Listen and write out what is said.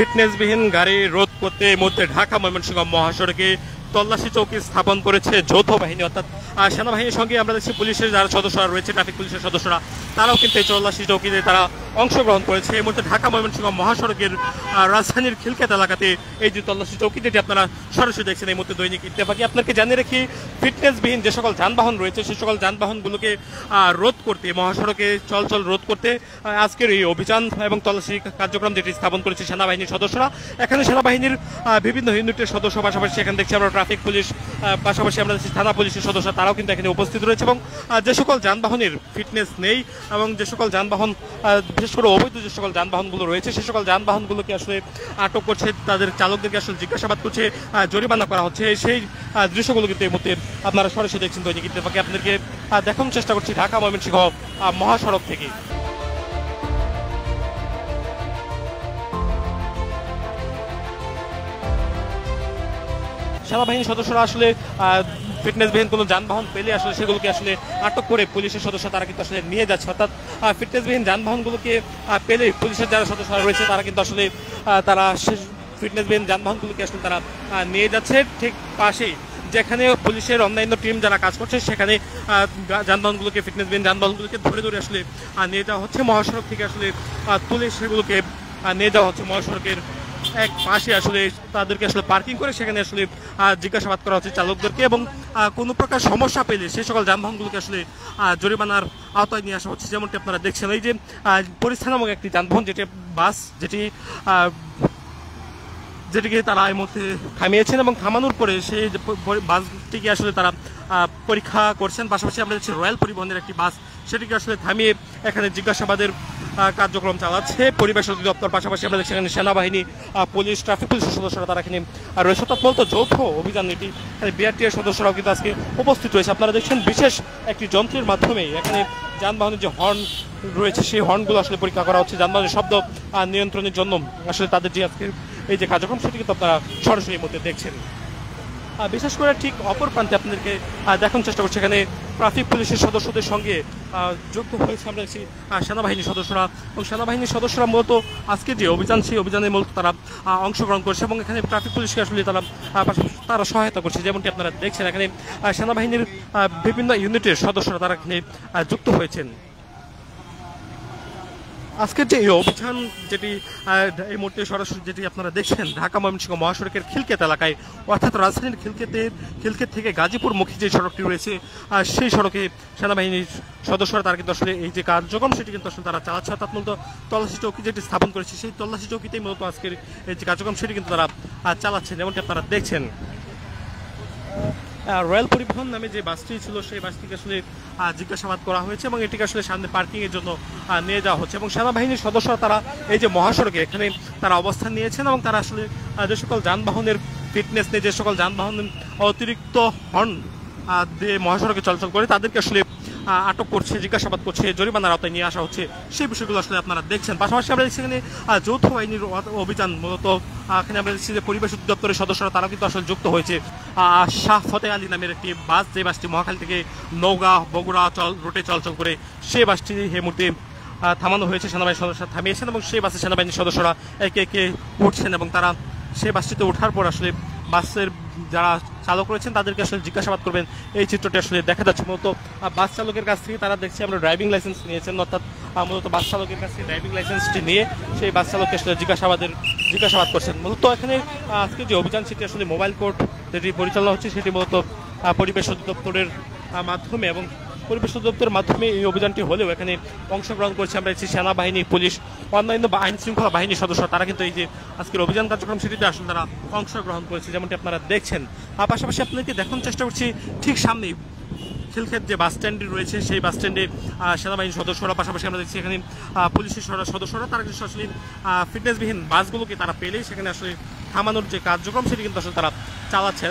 ফিটনেসবিহীন গাড়ি রোধ করতে এই মুহূর্তে ঢাকা ময়মনসিংহ মহাসড়কে তল্লাশি চৌকি স্থাপন করেছে যৌথ বাহিনী, অর্থাৎ সেনাবাহিনীর সঙ্গে আমরা দেখছি পুলিশের যারা সদস্যরা রয়েছে, ট্রাফিক পুলিশের সদস্যরা, তারাও কিন্তু এই তল্লাশি চৌকিতে তারা অংশগ্রহণ করেছে। এই মুহূর্তে ঢাকা ময়মনসিংহ মহাসড়কের রাজধানীর খিলক্ষেত এলাকাতে এই যে তল্লাশি চৌকি, যেটি আপনারা সরাসরি দেখছেন এই মুহূর্তে দৈনিক ইত্তেফাকে। আপনাকে জানিয়ে রাখি, ফিটনেসবিহীন যে সকল যানবাহন রয়েছে সেই সকল যানবাহনগুলোকে রোধ করতে, মহাসড়কে চলাচল রোধ করতে আজকের এই অভিযান এবং তল্লাশি কার্যক্রম যেটি স্থাপন করেছে সেনাবাহিনীর সদস্যরা। এখানে সেনাবাহিনীর বিভিন্ন ইউনিটের সদস্য, পাশাপাশি এখানে দেখছি আমরা ট্রাফিক পুলিশ, পাশাপাশি আমরা দেখছি থানা পুলিশের সদস্য, তারাও কিন্তু এখানে উপস্থিত রয়েছে। এবং যে সকল যানবাহনের ফিটনেস নেই এবং যে সকল যানবাহন, বিশেষ করে অবৈধ যে সকল যানবাহনগুলো রয়েছে সেই সকল যানবাহনগুলোকে আসলে আটক করছে, তাদের চালকদেরকে আসলে জিজ্ঞাসাবাদ করছে, জরিমানা করা হচ্ছে। সেই দৃশ্যগুলো কিন্তু এই মুহূর্তে আপনারা সরাসরি দেখছেন দৈনিক ইত্তেফাকে। আপনাদেরকে দেখানোর চেষ্টা করছি ঢাকা ময়মনসিংহ মহাসড়ক থেকে। সেনাবাহিনীর সদস্যরা আসলে ফিটনেসবিহীন কোনো যানবাহন পেলে আসলে সেগুলোকে আসলে আটক করে পুলিশের সদস্য তারা কিন্তু আসলে নিয়ে যাচ্ছে, অর্থাৎ ফিটনেসবিহীন যানবাহনগুলোকে পেলে পুলিশের যারা সদস্যরা রয়েছে তারা কিন্তু আসলে তারা ফিটনেসবিহীন যানবাহনগুলোকে আসলে তারা নিয়ে যাচ্ছে। ঠিক পাশেই যেখানে পুলিশের অন্যান্য টিম যারা কাজ করছে সেখানে যানবাহনগুলোকে, ফিটনেসবিহীন যানবাহনগুলোকে ধরে ধরে আসলে নিয়ে যাওয়া হচ্ছে। মহাসড়ক থেকে আসলে তুলে সেগুলোকে নিয়ে যাওয়া হচ্ছে মহাসড়কের এক পাশে, আসলে তাদেরকে আসলে পার্কিং করে সেখানে আসলে জিজ্ঞাসাবাদ করা হচ্ছে চালকদেরকে। এবং কোনো প্রকার সমস্যা পেলে সেই সকল যানবাহনগুলোকে আসলে জরিমানার আওতায় নিয়ে আসা হচ্ছে। যেমনটি আপনারা দেখছেন, এই যে পরিস্থিতি নামক একটি যানবাহন, যেটি বাস, যেটিকে তারা এই মুহূর্তে থামিয়েছেন এবং থামানোর পরে সেই বাসটিকে আসলে তারা পরীক্ষা করছেন। পাশাপাশি আমরা দেখছি রয়্যাল পরিবহনের একটি বাস, সেটিকে আসলে থামিয়ে এখানে জিজ্ঞাসাবাদের কার্যক্রম চালাচ্ছে পরিবেশ অধিদপ্তর। পাশাপাশি আমরা দেখছি এখানে সেনাবাহিনী, পুলিশ, ট্রাফিক পুলিশের সদস্যরা তারা এখানে রয়েছে। অর্থাৎ মূলত যৌথ অভিযান এটি। বিআরটিএর সদস্যরাও কিন্তু আজকে উপস্থিত রয়েছে। আপনারা দেখছেন বিশেষ একটি যন্ত্রের মাধ্যমে এখানে যানবাহনের যে হর্ন রয়েছে সেই হর্নগুলো আসলে পরীক্ষা করা হচ্ছে যানবাহনের শব্দ নিয়ন্ত্রণের জন্য। আসলে তাদের যে আজকে এই যে কার্যক্রম সেটি কিন্তু আপনারা সরাসরি এর মধ্যে দেখছেন। বিশেষ করে ঠিক অপর প্রান্তে আপনাদেরকে দেখানোর চেষ্টা করছি, এখানে ট্রাফিক পুলিশের সদস্যদের সঙ্গে যুক্ত হয়েছে আমরা দেখছি সেনাবাহিনীর সদস্যরা। এবং সেনাবাহিনীর সদস্যরা মূলত আজকে যে অভিযান, সেই অভিযানে মূলত তারা অংশগ্রহণ করছে এবং এখানে ট্রাফিক পুলিশকে আসলে তারা সহায়তা করছে। যেমনটি আপনারা দেখছেন, এখানে সেনাবাহিনীর বিভিন্ন ইউনিটের সদস্যরা তারা এখানে যুক্ত হয়েছেন। আজকের যে এই অভিযান, যেটি এই মুহূর্তে সরাসরি যেটি আপনারা দেখছেন ঢাকা ময়মনসিংহ মহাসড়কের খিলক্ষেত এলাকায়, অর্থাৎ রাজধানীর খিলক্ষেত থেকে গাজীপুরমুখী যে সড়কটি রয়েছে সেই সড়কে সেনাবাহিনীর সদস্যরা তারা কিন্তু আসলে এই যে কার্যক্রম সেটি কিন্তু আসলে তারা চালাচ্ছে। অর্থাৎ মূলত তল্লাশি চৌকি যেটি স্থাপন করেছে সেই তল্লাশি চৌকিতেই মূলত আজকের এই যে কার্যক্রম সেটি কিন্তু তারা চালাচ্ছেন। যেমনটি আপনারা দেখছেন, রয়্যাল পরিবহন নামে যে বাসটি ছিল সেই বাসটিকে আসলে জিজ্ঞাসাবাদ করা হয়েছে এবং এটিকে আসলে সামনে পার্কিংয়ের জন্য নিয়ে যাওয়া হচ্ছে। এবং সেনাবাহিনীর সদস্যরা তারা এই যে মহাসড়কে এখানে তারা অবস্থান নিয়েছেন এবং তারা আসলে যে সকল যানবাহনের ফিটনেস নেই, যে সকল যানবাহন অতিরিক্ত হর্ন দিয়ে মহাসড়কে চলাচল করে তাদেরকে আসলে আটক করছে, জিজ্ঞাসাবাদ করছে, জরিমানার আওতায় নিয়ে আসা হচ্ছে, সেই বিষয়গুলো আসলে আপনারা দেখছেন। পাশাপাশি আমরা দেখছি এখানে যৌথ বাহিনীর অভিযান, মূলত এখানে আমরা দেখছি যে পরিবেশ অধিদপ্তরের সদস্যরা তারা কিন্তু আসলে যুক্ত হয়েছে। শাহ ফতে আলী নামের একটি বাস, যে বাসটি মহাখালী থেকে নওগাঁ বগুড়া রুটে চলাচল করে, সেই বাসটি এই মুহূর্তে থামানো হয়েছে, সেনাবাহিনীর সদস্যরা থামিয়েছেন এবং সেই বাসে সেনাবাহিনীর সদস্যরা একে একে উঠছেন এবং তারা সেই বাসটিতে ওঠার পর আসলে বাসের যারা চালক রয়েছেন তাদেরকে আসলে জিজ্ঞাসাবাদ করবেন। এই চিত্রটি আসলে দেখা যাচ্ছে। মূলত বাস চালকের কাছ থেকে তারা দেখছি আমরা ড্রাইভিং লাইসেন্স নিয়েছেন, অর্থাৎ মূলত বাস চালকের কাছ থেকে ড্রাইভিং লাইসেন্সটি নিয়ে সেই বাস চালককে আসলে জিজ্ঞাসাবাদ করছেন। মূলত এখানে আজকে যে অভিযান সেটি আসলে মোবাইল কোর্ট যেটি পরিচালনা হচ্ছে সেটি মূলত পরিবেশ অধিদপ্তরের মাধ্যমে এবং পরিবেশ অধিদপ্তরের মাধ্যমে এই অভিযানটি হলেও এখানে অংশগ্রহণ করছে আমরা দেখছি সেনাবাহিনী, পুলিশ, অন্যান্য আইন শৃঙ্খলা বাহিনীর সদস্য, তারা কিন্তু এই যে আজকের অভিযান কার্যক্রম সেটিতে আসলে তারা অংশগ্রহণ করেছে, যেমনটি আপনারা দেখছেন। পাশাপাশি আপনাদেরকে দেখানোর চেষ্টা করছি ঠিক সামনেই খিলক্ষেত যে বাস স্ট্যান্ডটি রয়েছে সেই বাস স্ট্যান্ডে সেনাবাহিনীর সদস্যরা, পাশাপাশি আমরা দেখছি এখানে পুলিশের সদস্যরা তারা কিন্তু আসলে ফিটনেসবিহীন বাসগুলোকে তারা পেলেই সেখানে আসলে থামানোর যে কার্যক্রম সেটি কিন্তু আসলে তারা চালাচ্ছে।